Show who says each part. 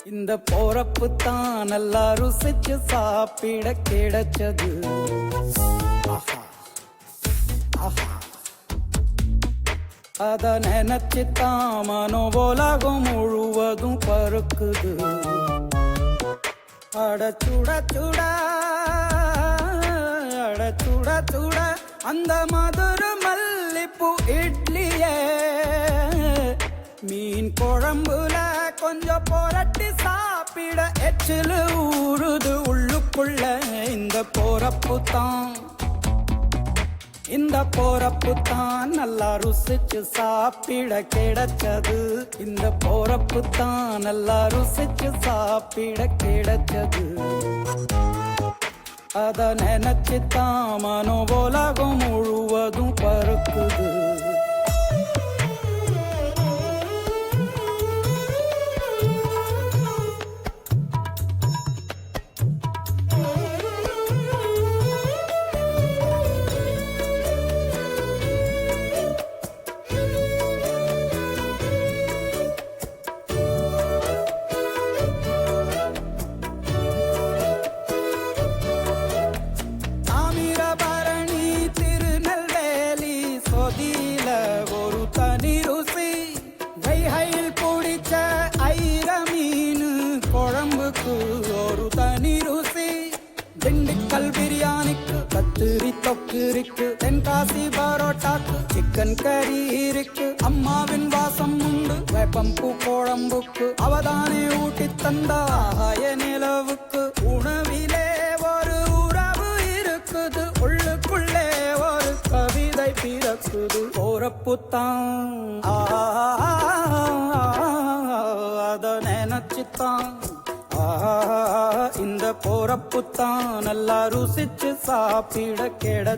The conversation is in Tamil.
Speaker 1: இந்த போறப்பு தான் நல்லா ருசிச்சு சாப்பிட கிடைச்சது. ஆஹா ஆஹா, அத நினைச்சுத்தான் மனோ உலகம் முழுவதும் பருக்குது. அட சுட சுட அட சுட சுட அந்த மதுர மல்லிப்பூ இட்லியே மீன் குழம்புல கொஞ்சம் புரட்டி சாப்பிட எச்சிலு ஊறுது உள்ளுக்குள்ள. இந்த போறப்பு தான் இந்த போறப்பு தான் நல்லா ருசிச்சு சாப்பிட கிடைச்சது. இந்த போறப்பு தான் நல்லா ருசிச்சு சாப்பிட கிடைச்சது. அத நினைச்சு தான் மனோ உலகம் முழுவதும் பருக்குது. ஒரு தனி ருசி வைகையில் பிடிச்ச ஐர மீனு குழம்புக்கு ஒரு தனி ருசி. திண்டுக்கல் பிரியாணிக்கு கத்திரி தொக்கு இருக்கு. தென்காசி பரோட்டாக்கு சிக்கன் கறி இருக்கு. அம்மாவின் வாசம் உண்டு வேப்பம்பூ குழம்புக்கு. அவதானே ஊட்டி தந்தாய நிலவுக்கு. உணவிலே ஒரு உறவு இருக்குது. உள்ளுக்குள்ளே ஒரு கவிதை பிறக்குது. போறப்புத்தான் அத நினைச்சுத்தான் இந்த போறப்புத்தான் நல்லா ருசிச்சு சாப்பிட கிடை